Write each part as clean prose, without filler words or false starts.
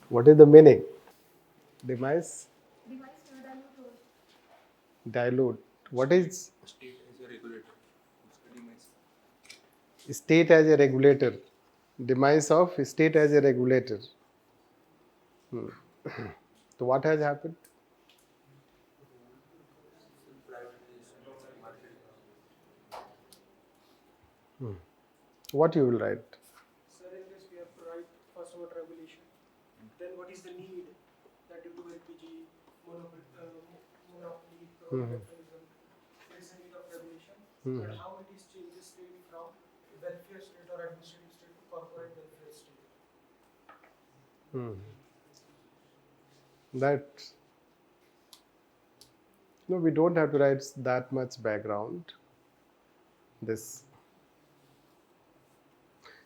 What is the meaning? Demise? Dilute. What is State as a regulator. Demise. state as a regulator? Demise of state as a regulator. So what has happened? Privatization, market. What you will write? Sir, in this we have to write first about regulation. Then what is the need that due to LPG, monopoly, capitalism, there is a need of regulation. But how it is changes state from welfare state or administrative state to corporate welfare state. That no, we don't have to write that much background. This.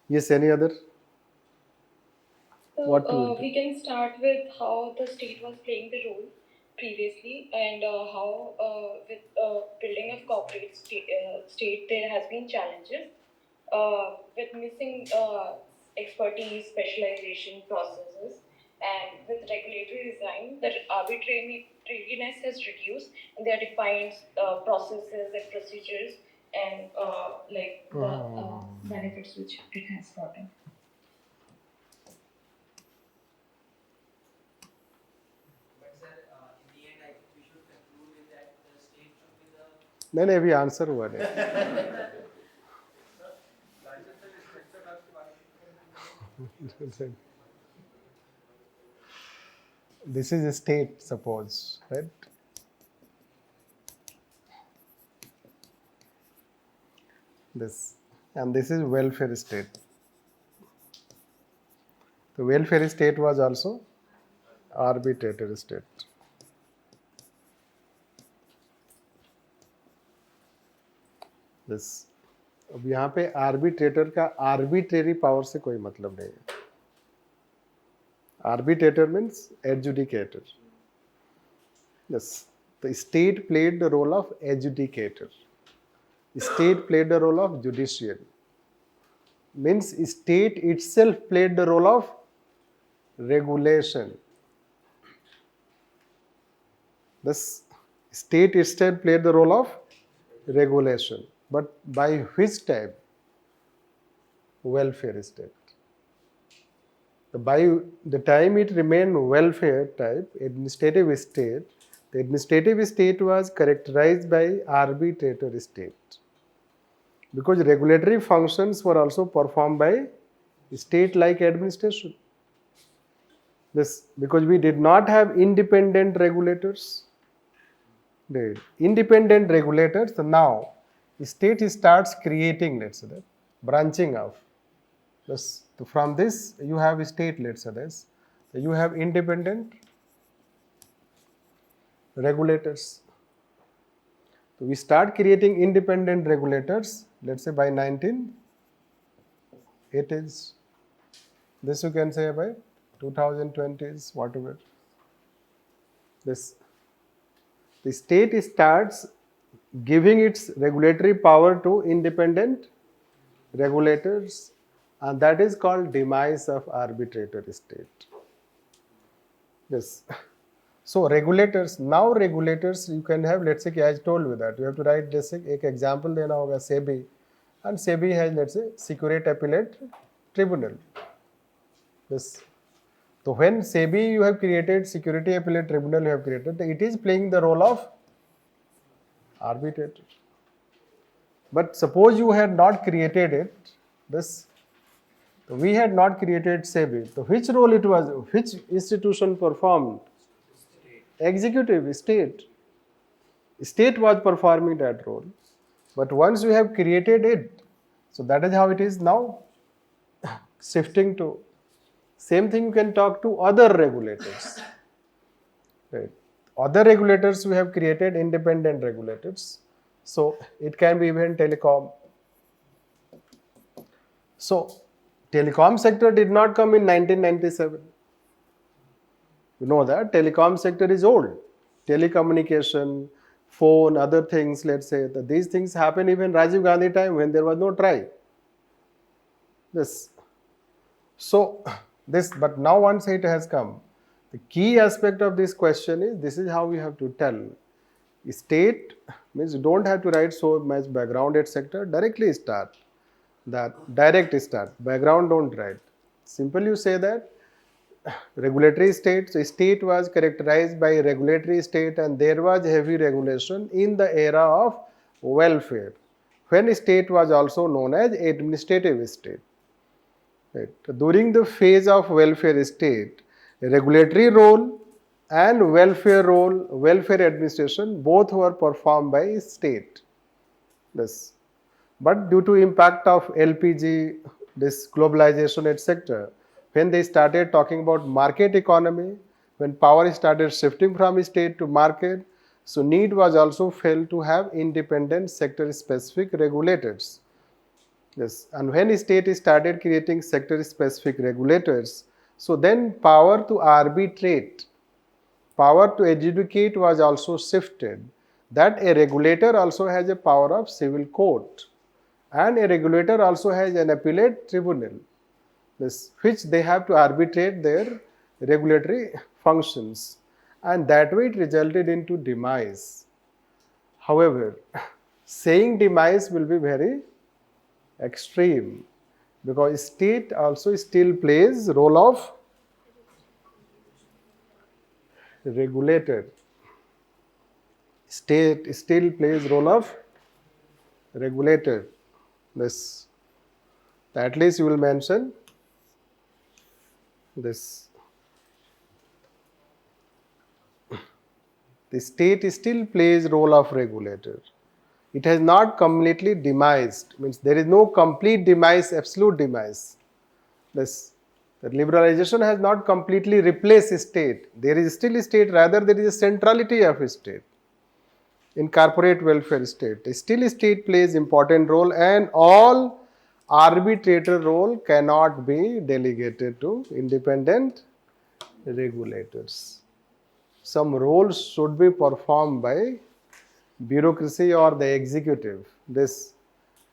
Yes, any other? So What will we can start with how the state was playing the role previously and how with building of corporate state there has been challenges with missing expertise, specialization processes, and with regulatory design, the arbitrariness has reduced, and there are defined processes and procedures and like the benefits which it has brought in. But sir, in the end, I think we should conclude with that the state should be the. नहीं नहीं अभी answer हुआ नहीं. This is a state, suppose, right? This, and this is welfare state. The welfare state was also arbitrator state. This. अब यहाँ पे arbitrator का arbitrary power से कोई मतलब नहीं है. Arbitrator means adjudicator. Yes, the state played the role of adjudicator. State played the role of judiciary. Means state itself played the role of regulation. Thus, state itself played the role of regulation. But by which type? Welfare state. By the time it remained welfare type, administrative state, the administrative state was characterized by arbitrator state. Because regulatory functions were also performed by state-like administration. This, because we did not have independent regulators. The independent regulators, so now state starts creating, let's say, that, branching off. Thus, from this you have state, let's say this. You have independent regulators. So we start creating independent regulators, let's say by 1980s. This you can say by 2020s, whatever. This, the state starts giving its regulatory power to independent regulators, and that is called demise of arbitrator state. Yes. So regulators, now regulators you can have, let's say, as told you that you have to write this एक example देना होगा SEBI, and SEBI has, let's say, Security Appellate Tribunal. This. So when SEBI you have created, Security Appellate Tribunal you have created, it is playing the role of arbitrator. But suppose you had not created it, this, we had not created SEBI. So which role it was, which institution performed? Executive, state. State was performing that role. But once you have created it, so that is how it is now shifting to. Same thing you can talk to other regulators. Right. Other regulators we have created independent regulators. So it can be even telecom. So telecom sector did not come in 1997. You know that telecom sector is old. Telecommunication, phone, other things, let's say, that these things happen even Rajiv Gandhi time when there was no TRAI. This. So This, but now once it has come, the key aspect of this question is, this is how we have to tell. State means you don't have to write so much background, etc. Directly start. That direct start. Background don't write. Simple you say that regulatory state. So state was characterized by regulatory state and there was heavy regulation in the era of welfare, when state was also known as administrative state. Right. During the phase of welfare state, regulatory role and welfare role, welfare administration, both were performed by state. This. But due to impact of LPG, this globalization, etc., when they started talking about market economy, when power started shifting from state to market, so need was also felt to have independent sector-specific regulators. Yes, and when state started creating sector-specific regulators, so then power to arbitrate, power to adjudicate was also shifted. That a regulator also has a power of civil court, and a regulator also has an appellate tribunal, which they have to arbitrate their regulatory functions, and that way it resulted into demise. However, saying demise will be very extreme, because state also still plays role of regulator. State still plays role of regulator. This, at least you will mention this. The state still plays role of regulator. It has not completely demised. Means there is no complete demise, absolute demise. This, the liberalization has not completely replaced state. There is still state, rather there is a centrality of state. In corporate welfare state, still state plays important role, and all arbitrator role cannot be delegated to independent regulators. Some roles should be performed by bureaucracy or the executive. This,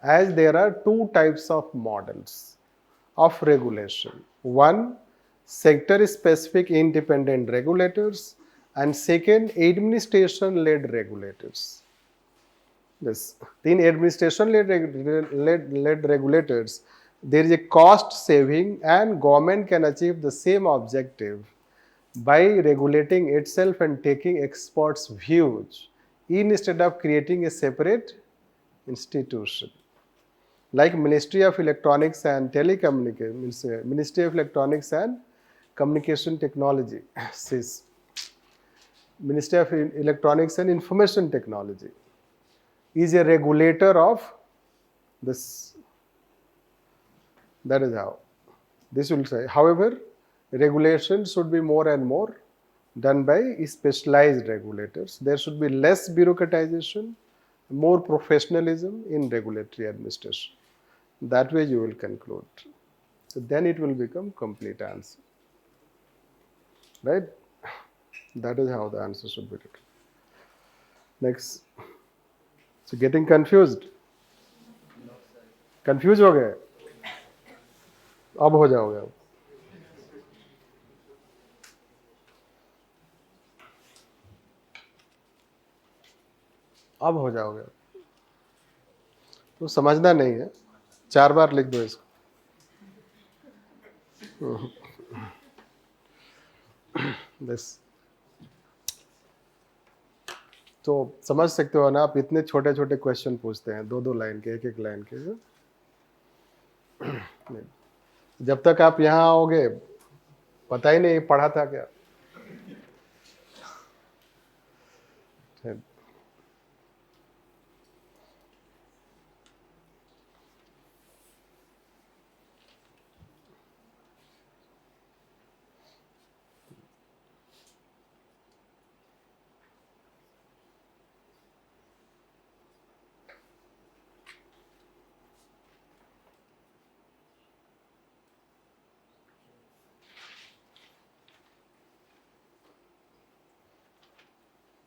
as there are two types of models of regulation. One, sector specific independent regulators, and second, administration led regulators. This, in administration led regulators, there is a cost saving, and government can achieve the same objective by regulating itself and taking experts' views instead of creating a separate institution. Like Ministry of Electronics and Telecommunication, Ministry of Electronics and Communication Technology, SIS, Ministry of Electronics and Information Technology, is a regulator of this. That is how this will say. However, regulation should be more and more done by specialized regulators. There should be less bureaucratization, more professionalism in regulatory administration. That way you will conclude. So then it will become complete answer. Right? That is how the answer should be written. Next. So getting confused? Confused हो गए? अब हो जाओगे अब. अब हो जाओगे. तो समझना नहीं है, 4 बार लिख दो इसको. This. तो समझ सकते हो ना आप, इतने छोटे छोटे क्वेश्चन पूछते हैं, 2-2 लाइन के, 1-1 लाइन के. जब तक आप यहाँ आओगे पता ही नहीं पढ़ा था क्या.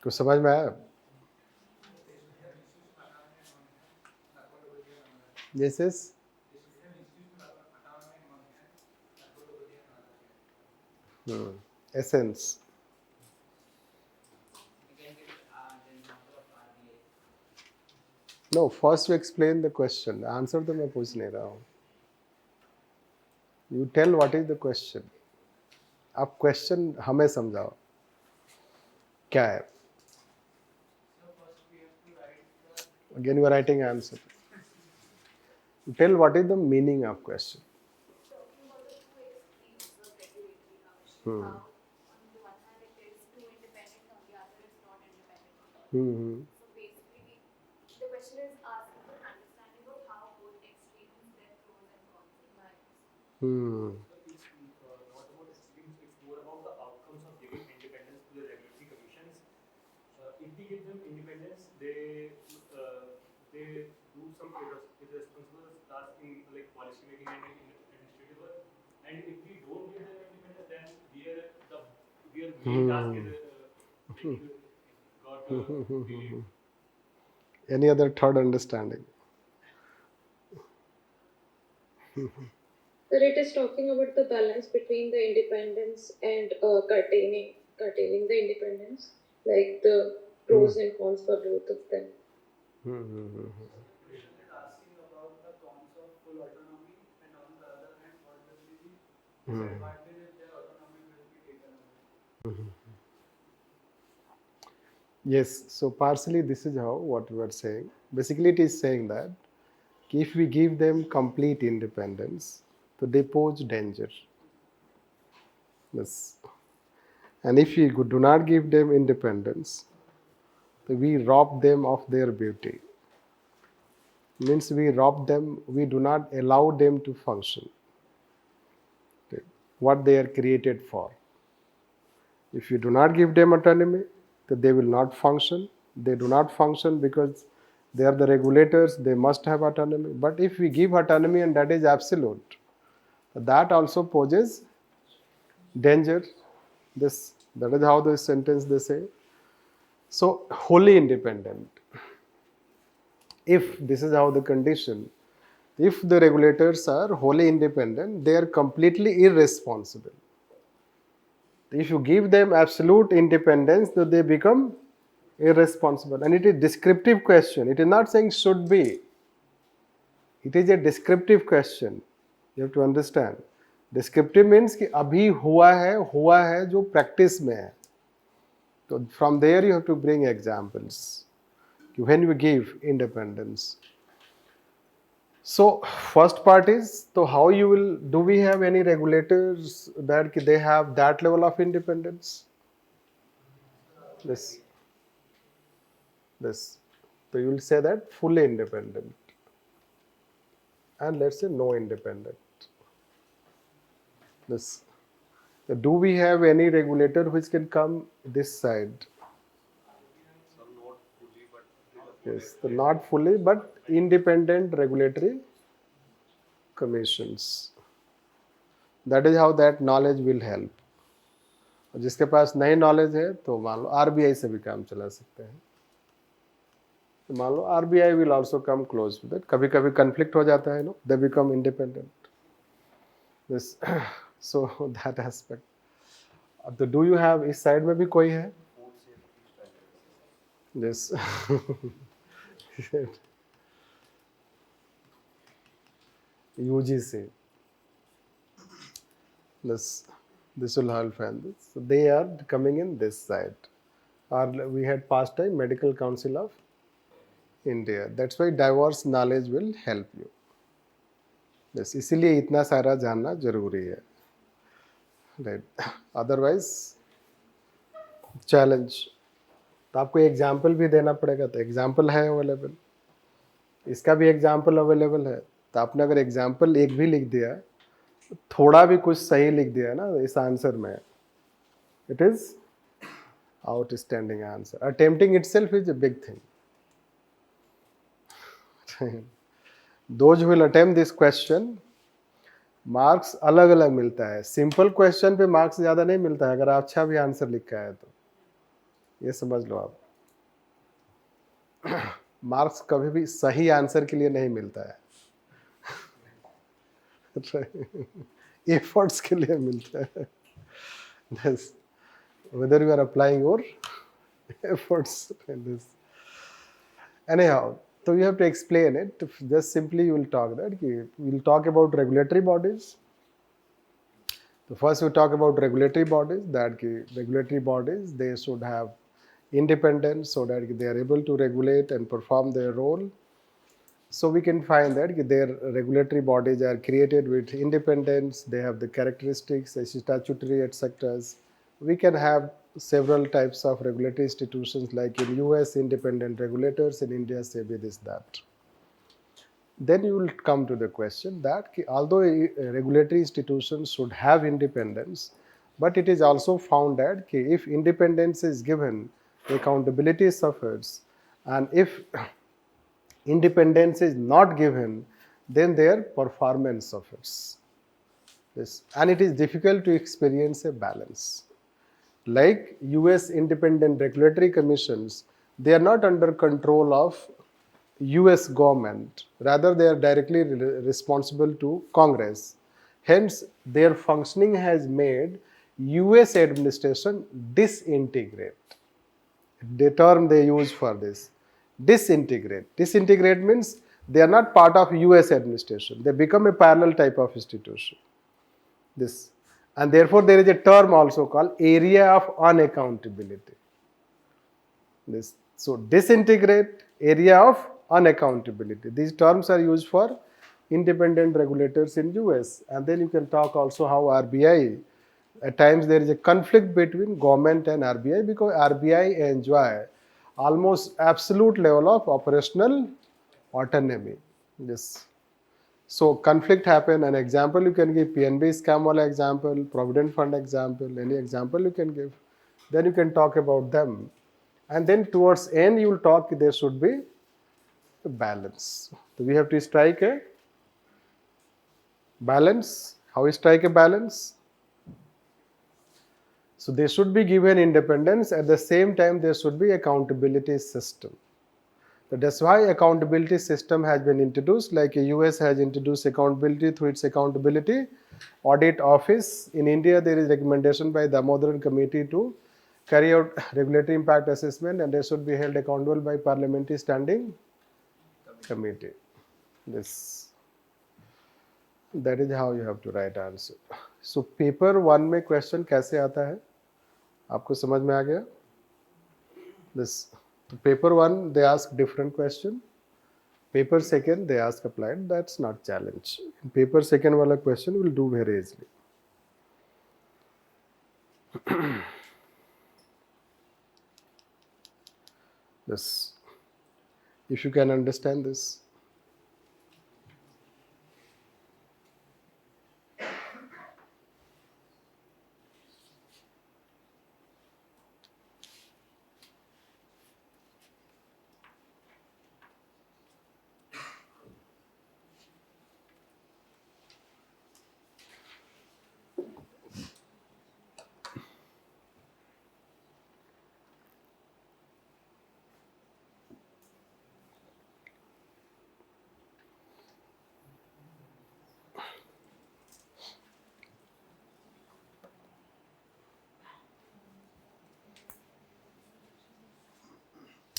कुछ समझ में आया? Yes, yes. Essence. You can get the example of RBI. No, first you explain the question. Answer तो मैं पूछ नहीं रहा हूँ. You tell what is the question. आप question हमें समझाओ. क्या है? So first we have to write the Again you are writing answer. You tell what is the meaning of question. Talking about the two extremes of regulatory commission, Hmm. how on the one hand it is too independent, on the other it's not independent at all. Hmm. So basically, the question is asking for understanding of how both extremes, their pros and cons in my eyes. Hmm. It's not about extremes, it's more about the outcomes of giving independence to the regulatory commissions. If we give them independence, they do some irresponsible tasks in like policy making and administrative work. And if we don't give them independence, then their main task is got delayed. Any other third understanding? Sir, it is talking about the balance between the independence and curtailing the independence, like the pros and cons for both of them. question is asking about the cons of full autonomy, and on the other hand, what will be the disadvantage if their autonomy will be taken away. Yes, so partially this is how what we are saying. Basically it is saying that if we give them complete independence, so they pose danger. Yes. And if we do not give them independence, so we rob them of their beauty. Means we rob them, we do not allow them to function. Okay. What they are created for. If you do not give them autonomy, then they will not function. They do not function because they are the regulators, they must have autonomy. But if we give autonomy and that is absolute, that also poses danger. That is how the sentence they say. So wholly independent. If this is how the condition, if the regulators are wholly independent, they are completely irresponsible. If you give them absolute independence, then they become irresponsible. And it is descriptive question. It is not saying should be. It is a descriptive question. You have to understand. Descriptive means कि अभी हुआ है जो practice में है. So from there you have to bring examples. When you give independence. So first part is, so how you will, do we have any regulators that they have that level of independence? This. So you will say that fully independent. And let's say no independent. This. So do we have any regulator which can come this side? Yes, so not fully, but independent regulatory commissions. That is how that knowledge will help. और जिसके पास नई knowledge है तो मान लो RBI से भी काम चला सकते हैं. तो मान लो RBI will also come close with it. कभी कभी कन्फ्लिक्ट हो जाता है, no, they become independent. This so that aspect. अब तो डू यू हैव इस साइड में भी कोई है? This UGC. This will help, and this. So they are coming in this side. Or we had past time Medical Council of India. That's why diverse knowledge will help you. Yes, इसीलिए इतना सारा जानना जरूरी है. Right. Otherwise, challenge. तो आपको example भी देना पड़ेगा. तो एग्जाम्पल है अवेलेबल, इसका भी एग्जाम्पल अवेलेबल है. तो आपने अगर एग्जाम्पल एक भी लिख दिया, थोड़ा भी कुछ सही लिख दिया ना इस आंसर में, it is outstanding answer. Attempting itself is a big thing. Those will attempt this question, marks अलग अलग मिलता है. सिंपल क्वेश्चन पे मार्क्स ज़्यादा नहीं मिलता है अगर अच्छा भी आंसर लिखा है तो. ये समझ लो आप. मार्क्स कभी भी सही आंसर के लिए नहीं मिलता है. एफर्ट्स के लिए मिलता है. This, whether you are applying your efforts in this. Anyhow, so you have to explain it. Just simply you will talk that. We will talk about regulatory bodies. So first we talk about regulatory bodies, that regulatory bodies, they should have independence so that they are able to regulate and perform their role. So we can find that their regulatory bodies are created with independence, they have the characteristics, statutory, etc. We can have several types of regulatory institutions, like in US, independent regulators, in India, SEBI, this, that. Then you will come to the question that although regulatory institutions should have independence, but it is also found that if independence is given, accountability suffers, and if independence is not given, then their performance suffers. This, and it is difficult to experience a balance. Like US independent regulatory commissions, they are not under control of US government, rather they are directly responsible to Congress. Hence, their functioning has made US administration disintegrate. The term they use for this, disintegrate. Disintegrate means they are not part of US administration. They become a parallel type of institution. This, and therefore there is a term also called area of unaccountability. This, so disintegrate, area of unaccountability. These terms are used for independent regulators in US. And then you can talk also how RBI, at times there is a conflict between government and RBI, because RBI enjoy almost absolute level of operational autonomy. This, so conflict happen. An example you can give, PNB scam wala example, Provident Fund example, any example you can give. Then you can talk about them. And then towards end you will talk there should be a balance. So we have to strike a balance. How we strike a balance? So they should be given independence, at the same time there should be accountability system. So that's why accountability system has been introduced, like US has introduced accountability through its accountability audit office. In India there is recommendation by the Damodaran committee to carry out regulatory impact assessment, and they should be held accountable by parliamentary standing committee. This, that is how you have to write answer. So paper 1 में question कैसे आता है, आपको समझ में आ गया? This, so paper 1 they ask different question, paper 2 they ask applied. That's not challenge. In paper 2 वाला question will do very easily. This, if you can understand this.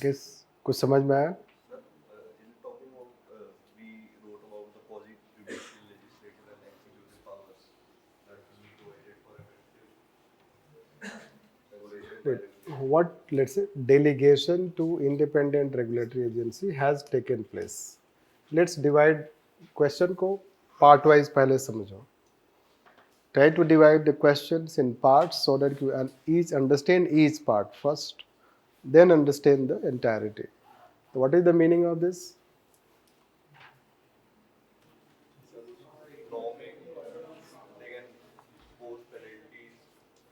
Yes, कुछ समझ में आया? Sir, in talking about, we wrote about the quasi-judicial, legislative and executive powers that will be provided for effective regulation by regulation. What, let's say, delegation to independent regulatory agency has taken place. Let's divide question को part wise पहले समझो. Try to divide the questions in parts so that you each understand each part first, then understand the entirety. So what is the meaning of this? Norming, they can impose penalties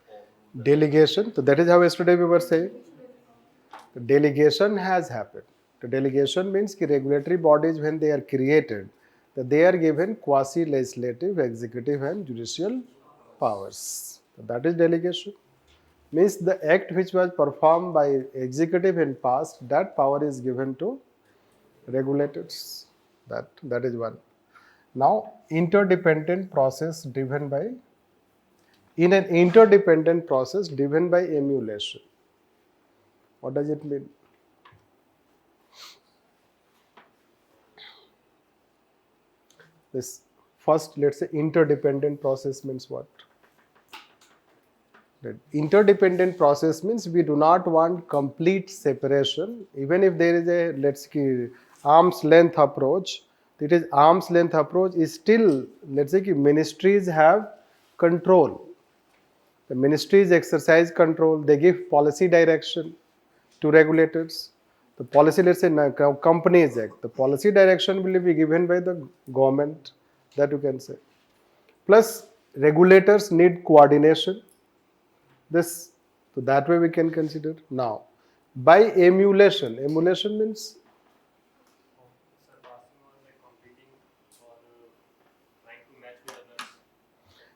on Delegation. So that is how yesterday we were saying. The delegation has happened. The delegation means that regulatory bodies, when they are created, that they are given quasi-legislative, executive and judicial powers. So that is delegation. Means the act which was performed by executive in past, that power is given to regulators. That is one. Now, interdependent process driven by in an interdependent process driven by emulation. What does it mean? This first, let's say interdependent process means what? That interdependent process means we do not want complete separation. Even if there is a, let's say, arm's length approach, it is arm's length approach is still, let's say, ministries have control. The ministries exercise control, they give policy direction to regulators. The policy, let's say, Companies Act, the policy direction will be given by the government, that you can say. Plus, regulators need coordination. This, so that way we can consider. Now, by emulation, emulation means Surpassing or like competing or trying to match with others.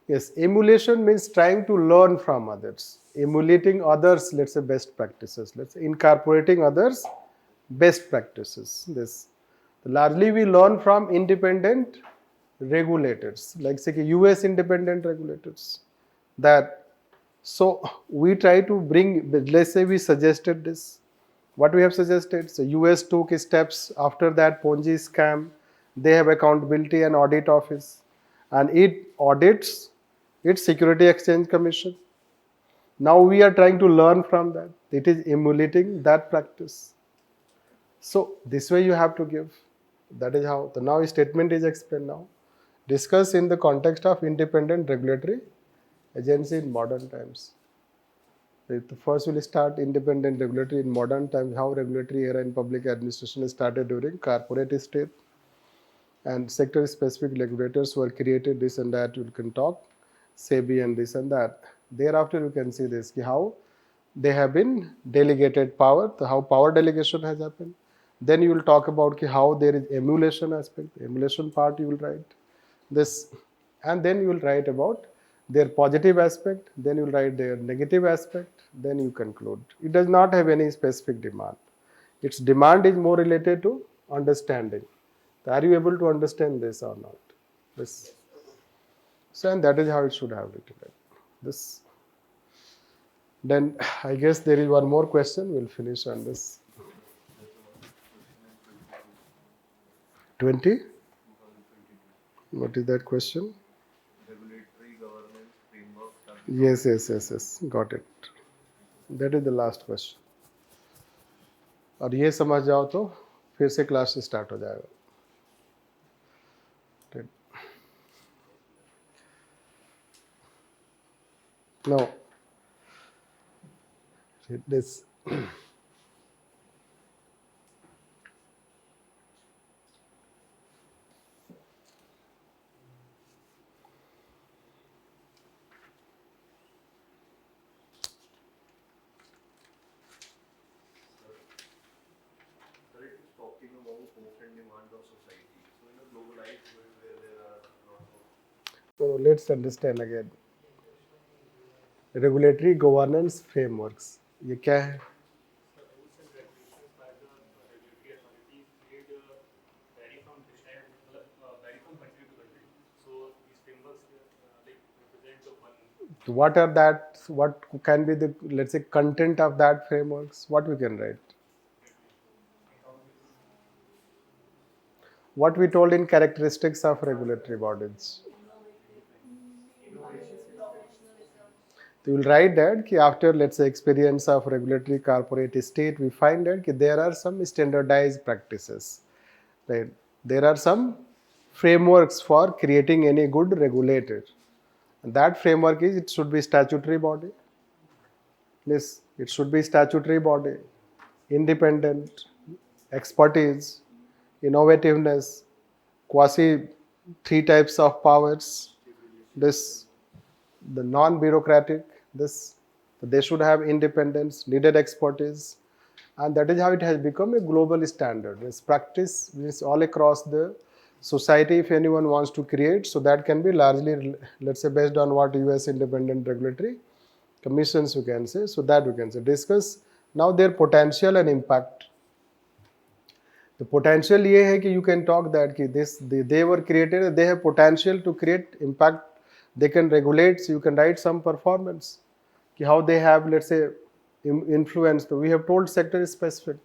yes, emulation means trying to learn from others, emulating others, let's say best practices, let's say incorporating others best practices. This largely we learn from independent regulators, like say US independent regulators. That so we try to bring, let's say we suggested this. What we have suggested, so US took steps after that Ponzi scam. They have accountability and audit office, and it audits its Security Exchange Commission. Now we are trying to learn from that. It is emulating that practice. So this way you have to give. That is how the now statement is explained now. Discuss in the context of independent regulatory agency in modern times. The first will start independent regulatory in modern times, how regulatory era in public administration started during corporate state, and sector specific regulators were created, this and that you can talk, SEBI and this and that. Thereafter you can see this, how they have been delegated power, how power delegation has happened. Then you will talk about how there is emulation aspect, emulation part you will write this, and then you will write about their positive aspect, then you will write their negative aspect, then you conclude. It does not have any specific demand. Its demand is more related to understanding. Are you able to understand this or not? This. So, and that is how it should have written it. This. Then I guess there is one more question. We'll finish on this. 20? What is that question? Regulatory governance framework. Yes. Got it. That is the last question. और ये समझ जाओ तो फिर से class start हो जाएगा. Now, this. Sir, it is talking about hope and demand of society. So in a globalized world where there are a lot of So let's understand again. Regulatory governance frameworks. ये क्या है? Rules and regulations by the regulatory authorities made vary from this time, vary from country to country. So these frameworks like represent the one. What are that? What can be the, let's say, content of that frameworks? What we can write? What we told in characteristics of regulatory bodies. So you will write that after, let's say, experience of regulatory corporate state, we find that there are some standardized practices. Right? There are some frameworks for creating any good regulator. And that framework is, it should be statutory body. Yes, it should be statutory body, independent, expertise, innovativeness, quasi 3 types of powers, this, the non-bureaucratic, this, they should have independence, needed expertise, and that is how it has become a global standard. This practice is all across the society if anyone wants to create, so that can be largely, let's say, based on what US independent regulatory commissions you can say, so that we can say. Discuss now their potential and impact. The potential ये है कि you can talk that कि this they were created, they have potential to create impact they can regulate, so you can write some performance, how they have, let's say, influenced. We have told sector specific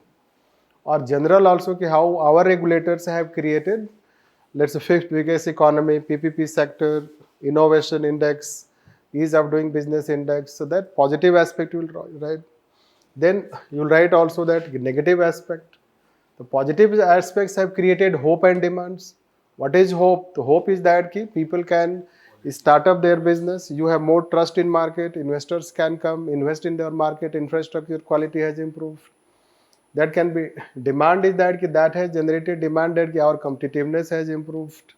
or general also, how our regulators have created, let's say, fifth biggest economy, PPP sector, innovation index, ease of doing business index. So that positive aspect you will write. Then you will write also that negative aspect. The positive aspects have created hope and demands. What is hope? The hope is that people can start up their business. You have more trust in market. Investors can come, invest in their market. Infrastructure quality has improved. That can be. Demand is that has generated demand, that our competitiveness has improved.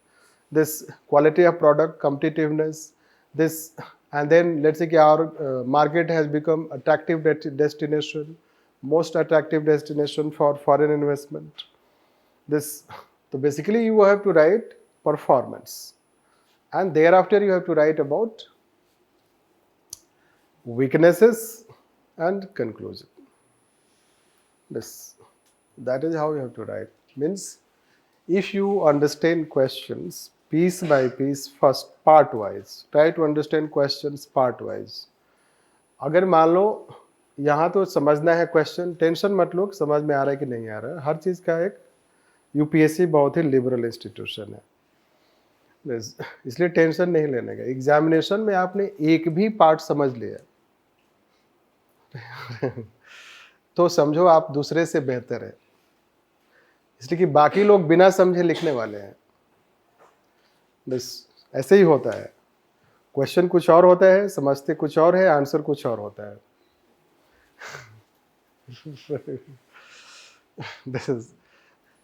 This quality of product, competitiveness, this, and then let's say our market has become attractive destination, most attractive destination for foreign investment. This, so basically you have to write performance, and thereafter you have to write about weaknesses and conclusion. This, that is how you have to write. Means if you understand questions piece by piece, first part wise, try to understand questions part wise. अगर मान लो यहाँ तो समझना है question, tension मत लो समझ में आ रहा है कि नहीं आ रहा है. हर चीज़ का एक यूपीएससी बहुत ही लिबरल इंस्टीट्यूशन है, इसलिए टेंशन नहीं लेने का. एग्जामिनेशन में आपने एक भी पार्ट समझ लिया तो समझो आप दूसरे से बेहतर है, इसलिए कि बाकी लोग बिना समझे लिखने वाले हैं. बस ऐसे ही होता है, क्वेश्चन कुछ और होता है, समझते कुछ और है, आंसर कुछ और होता है.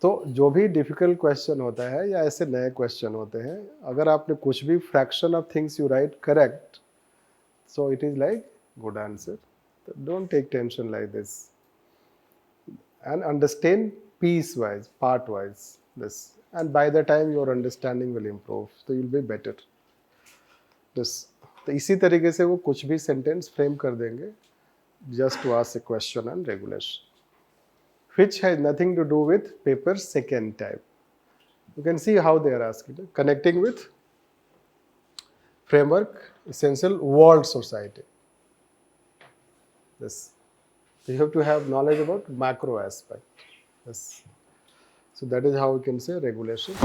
तो जो भी डिफिकल्ट क्वेश्चन होता है या ऐसे नए क्वेश्चन होते हैं, अगर आपने कुछ भी fraction of things you write correct, so it is like good answer. Don't take tension like this, and understand piece wise, part wise, this, and by the time your understanding will improve, so you'll be better. this, तो इसी तरीके से वो कुछ भी sentence frame कर देंगे, just to ask a question on regulation, which has nothing to do with paper second type. You can see how they are asking, connecting with framework, essential world society. This, so you have to have knowledge about macro aspect. Yes. So that is how we can say regulation.